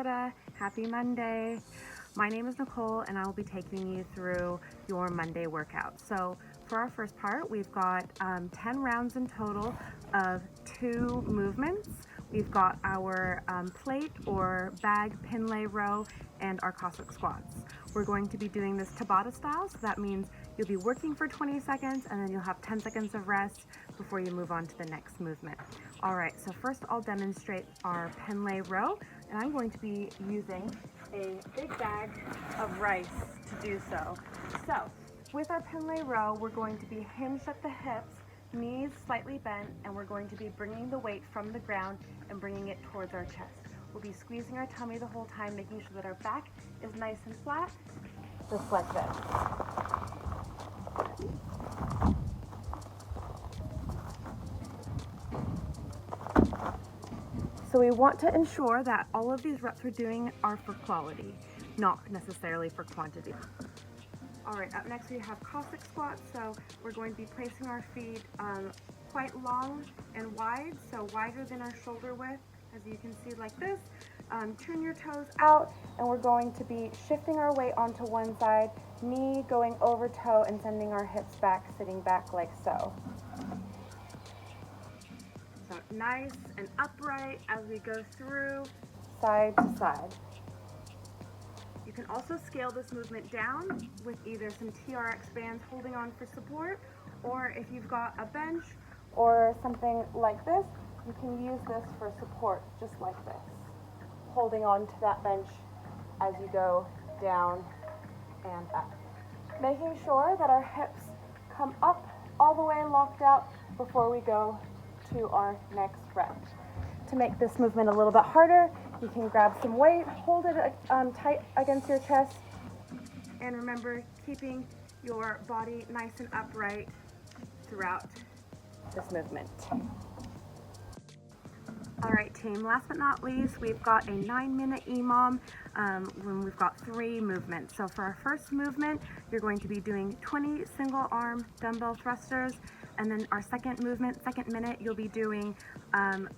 Kia. Happy Monday. My name is Nicole and I will be taking you through your Monday workout. So for our first part, we've got 10 rounds in total of 2 movements. We've got our plate or bag Pendlay Row and our Cossack Squats. We're going to be doing this TABATA style, so that means you'll be working for 20 seconds and then you'll have 10 seconds of rest before you move on to the next movement. All right, so first I'll demonstrate our Pendlay Row, and I'm going to be using a big bag of rice to do so. So with our Pendlay Row, we're going to be hinged at the hips, knees slightly bent, and we're going to be bringing the weight from the ground and bringing it towards our chest. We'll be squeezing our tummy the whole time, making sure that our back is nice and flat, just like this. So we want to ensure that all of these reps we're doing are for quality, not necessarily for quantity. All right, up next we have Cossack Squats. So we're going to be placing our feet quite long and wide, so wider than our shoulder width, as you can see like this. Turn your toes out, and we're going to be shifting our weight onto one side, knee going over toe, and sending our hips back, sitting back like so. So nice and upright as we go through, side to side. You can also scale this movement down with either some TRX bands holding on for support, or if you've got a bench or something like this, you can use this for support, just like this, holding on to that bench as you go down and up. Making sure that our hips come up all the way locked out before we go to our next rep. To make this movement a little bit harder, you can grab some weight, hold it tight against your chest, and remember keeping your body nice and upright throughout this movement. All right, team, last but not least, we've got a 9-minute EMOM when we've got 3 movements. So for our first movement, you're going to be doing 20 single arm dumbbell thrusters. And then our second movement, second minute, you'll be doing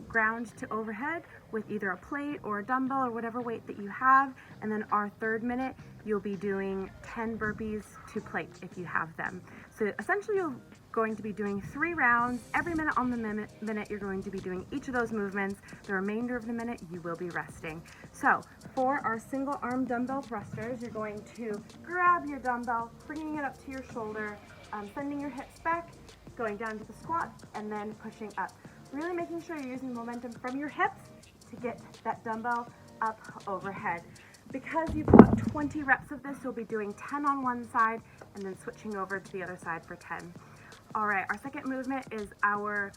ground to overhead with either a plate or a dumbbell or whatever weight that you have. And then our third minute, you'll be doing 10 burpees to plate if you have them. So essentially you're going to be doing 3 rounds. Every minute on the minute, you're going to be doing each of those movements. The remainder of the minute, you will be resting. So for our single arm dumbbell thrusters, you're going to grab your dumbbell, bringing it up to your shoulder, sending your hips back, going down to the squat, and then pushing up. Really making sure you're using the momentum from your hips to get that dumbbell up overhead. Because you've got 20 reps of this, you'll be doing 10 on one side and then switching over to the other side for 10. All right, our second movement is our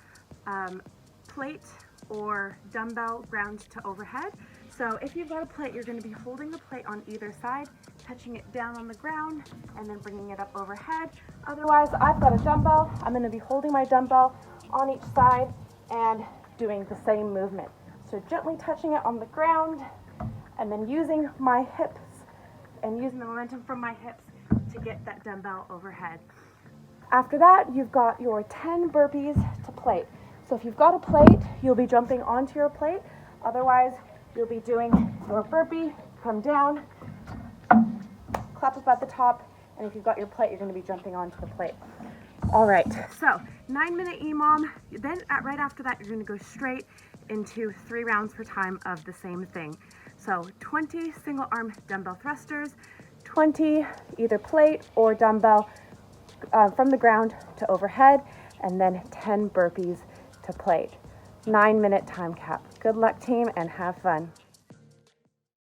plate or dumbbell ground to overhead. So if you've got a plate, you're going to be holding the plate on either side, touching it down on the ground, and then bringing it up overhead. Otherwise, I've got a dumbbell. I'm going to be holding my dumbbell on each side and doing the same movement. So gently touching it on the ground, and then using my hips and using the momentum from my hips to get that dumbbell overhead. After that, you've got your 10 burpees to plate. So if you've got a plate, you'll be jumping onto your plate. Otherwise, you'll be doing your burpee, come down, clap up at the top, and if you've got your plate, you're going to be jumping onto the plate. All right, so 9-minute EMOM. Then right after that, you're going to go straight into 3 rounds per time of the same thing. So 20 single arm dumbbell thrusters, 20 either plate or dumbbell from the ground to overhead, and then 10 burpees to plate. 9-minute time cap. Good luck, team, and have fun.